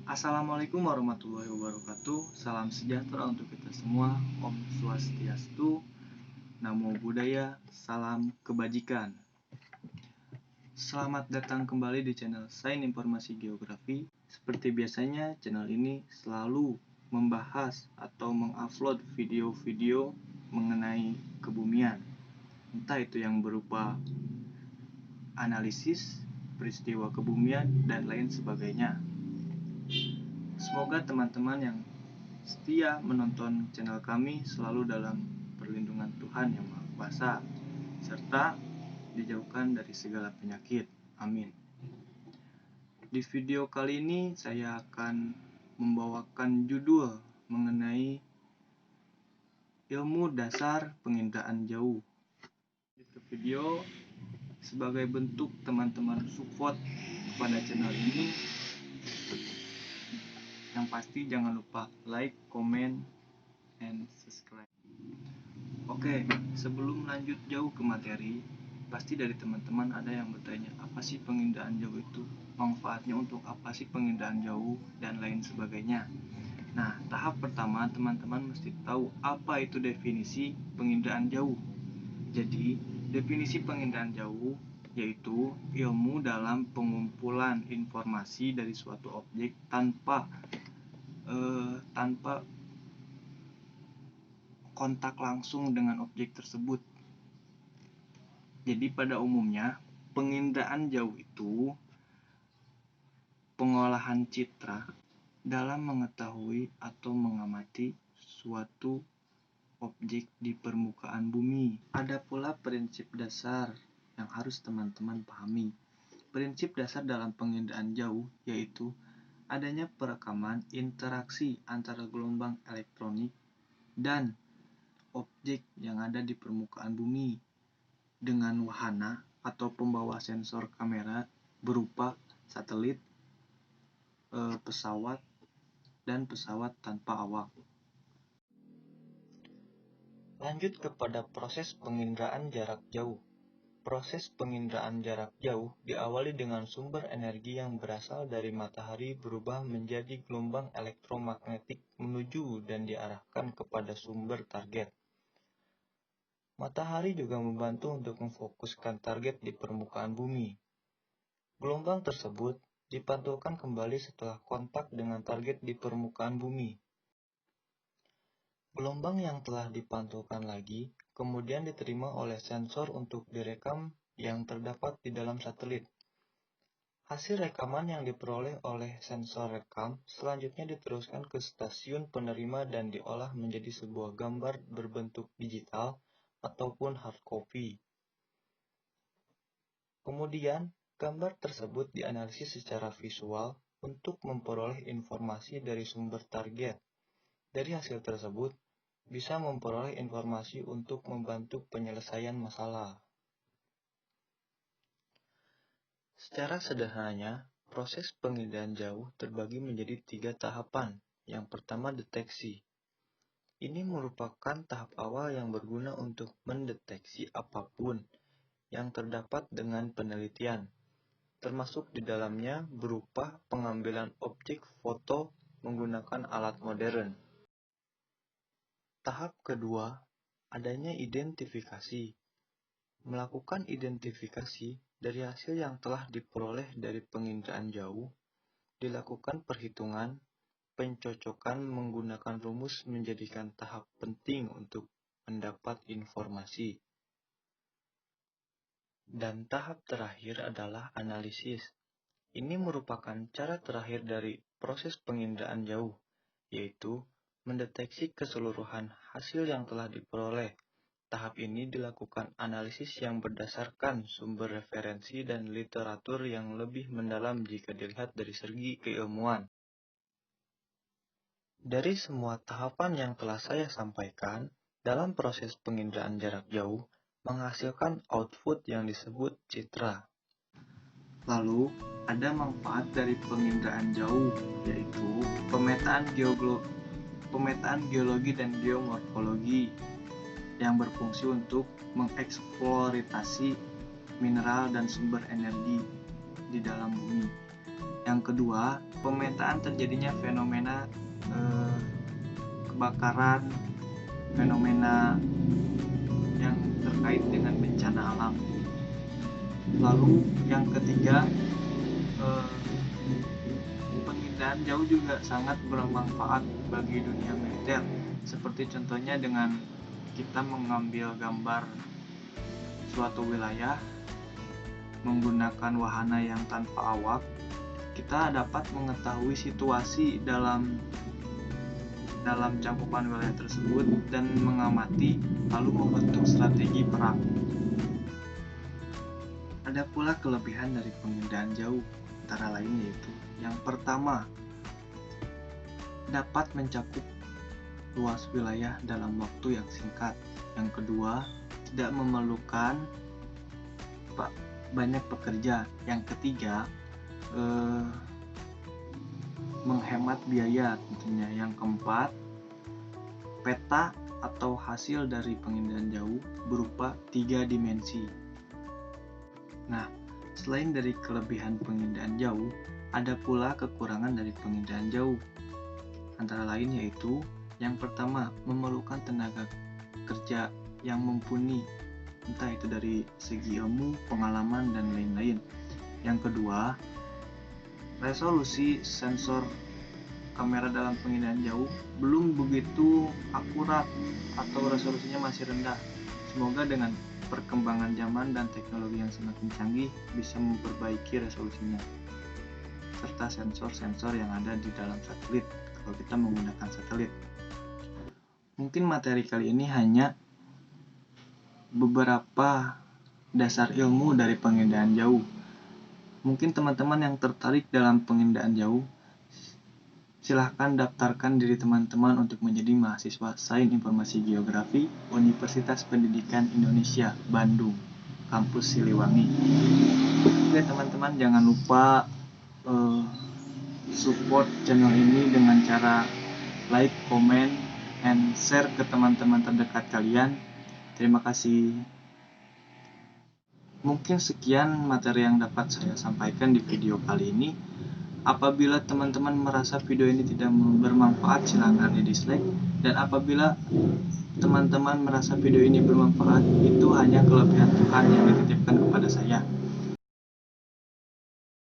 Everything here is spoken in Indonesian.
Assalamualaikum warahmatullahi wabarakatuh. Salam sejahtera untuk kita semua. Om Swastiastu, Namo Buddhaya, salam kebajikan. Selamat datang kembali di channel Sains Informasi Geografi. Seperti biasanya, channel ini selalu membahas atau mengupload video-video mengenai kebumian. Entah itu yang berupa analisis, peristiwa kebumian, dan lain sebagainya. Semoga teman-teman yang setia menonton channel kami selalu dalam perlindungan Tuhan Yang Maha Kuasa, serta dijauhkan dari segala penyakit. Amin. Di video kali ini saya akan membawakan judul mengenai ilmu dasar penginderaan jauh. Di video sebagai bentuk teman-teman support kepada channel ini, yang pasti jangan lupa like, comment, and subscribe. Oke, sebelum lanjut jauh ke materi, pasti dari teman-teman ada yang bertanya, apa sih penginderaan jauh itu? Manfaatnya untuk apa sih penginderaan jauh dan lain sebagainya. Nah, tahap pertama teman-teman mesti tahu apa itu definisi penginderaan jauh. Jadi, definisi penginderaan jauh yaitu ilmu dalam pengumpulan informasi dari suatu objek tanpa kontak langsung dengan objek tersebut. Jadi pada umumnya penginderaan jauh itu pengolahan citra dalam mengetahui atau mengamati suatu objek di permukaan bumi. Ada pula prinsip dasar yang harus teman-teman pahami. Prinsip dasar dalam penginderaan jauh yaitu adanya perekaman interaksi antara gelombang elektronik dan objek yang ada di permukaan bumi dengan wahana atau pembawa sensor kamera berupa satelit, pesawat, dan pesawat tanpa awak. Lanjut kepada proses penginderaan jarak jauh. Proses penginderaan jarak jauh diawali dengan sumber energi yang berasal dari matahari berubah menjadi gelombang elektromagnetik menuju dan diarahkan kepada sumber target. Matahari juga membantu untuk memfokuskan target di permukaan bumi. Gelombang tersebut dipantulkan kembali setelah kontak dengan target di permukaan bumi. Gelombang yang telah dipantulkan lagi kemudian diterima oleh sensor untuk direkam yang terdapat di dalam satelit. Hasil rekaman yang diperoleh oleh sensor rekam selanjutnya diteruskan ke stasiun penerima dan diolah menjadi sebuah gambar berbentuk digital ataupun hard copy. Kemudian, gambar tersebut dianalisis secara visual untuk memperoleh informasi dari sumber target. Dari hasil tersebut, bisa memperoleh informasi untuk membantu penyelesaian masalah. Secara sederhananya, proses penginderaan jauh terbagi menjadi 3 tahapan. Yang pertama, deteksi. Ini merupakan tahap awal yang berguna untuk mendeteksi apapun yang terdapat dengan penelitian, termasuk di dalamnya berupa pengambilan objek foto menggunakan alat modern. Tahap kedua, adanya identifikasi. Melakukan identifikasi dari hasil yang telah diperoleh dari penginderaan jauh, dilakukan perhitungan, pencocokan menggunakan rumus menjadikan tahap penting untuk mendapat informasi. Dan tahap terakhir adalah analisis. Ini merupakan cara terakhir dari proses penginderaan jauh, yaitu mendeteksi keseluruhan hasil yang telah diperoleh. Tahap ini dilakukan analisis yang berdasarkan sumber referensi dan literatur yang lebih mendalam jika dilihat dari segi keilmuan. Dari semua tahapan yang telah saya sampaikan, dalam proses penginderaan jarak jauh menghasilkan output yang disebut citra. Lalu, ada manfaat dari penginderaan jauh, yaitu pemetaan geologi dan geomorfologi yang berfungsi untuk mengeksploitasi mineral dan sumber energi di dalam bumi. Yang Yang kedua, pemetaan terjadinya fenomena kebakaran, fenomena yang terkait dengan bencana alam. Lalu yang ketiga, penginderaan jauh juga sangat bermanfaat bagi dunia militer, seperti contohnya dengan kita mengambil gambar suatu wilayah menggunakan wahana yang tanpa awak, kita dapat mengetahui situasi dalam cakupan wilayah tersebut dan mengamati lalu membentuk strategi perang. Ada pula kelebihan dari penginderaan jauh, antara lain yaitu yang pertama, dapat mencakup luas wilayah dalam waktu yang singkat. Yang kedua, tidak memerlukan banyak pekerja. Yang ketiga, menghemat biaya tentunya. Yang keempat, peta atau hasil dari penginderaan jauh berupa 3 dimensi. Nah, selain dari kelebihan penginderaan jauh, ada pula kekurangan dari penginderaan jauh. Antara lain yaitu yang pertama, memerlukan tenaga kerja yang mumpuni, entah itu dari segi ilmu, pengalaman, dan lain-lain. Yang kedua, resolusi sensor kamera dalam penginderaan jauh belum begitu akurat atau resolusinya masih rendah. Semoga dengan perkembangan zaman dan teknologi yang semakin canggih bisa memperbaiki resolusinya, serta sensor-sensor yang ada di dalam satelit kalau kita menggunakan satelit. Mungkin materi kali ini hanya beberapa dasar ilmu dari penginderaan jauh. Mungkin teman-teman yang tertarik dalam penginderaan jauh, silahkan daftarkan diri teman-teman untuk menjadi mahasiswa Sains Informasi Geografi Universitas Pendidikan Indonesia, Bandung, kampus Siliwangi. Oke teman-teman, jangan lupa support channel ini dengan cara like, comment, and share ke teman-teman terdekat kalian. Terima kasih. Mungkin sekian materi yang dapat saya sampaikan di video kali ini. Apabila teman-teman merasa video ini tidak bermanfaat, silahkan di dislike. Dan apabila teman-teman merasa video ini bermanfaat, itu hanya kelebihan Tuhan yang dititipkan kepada saya.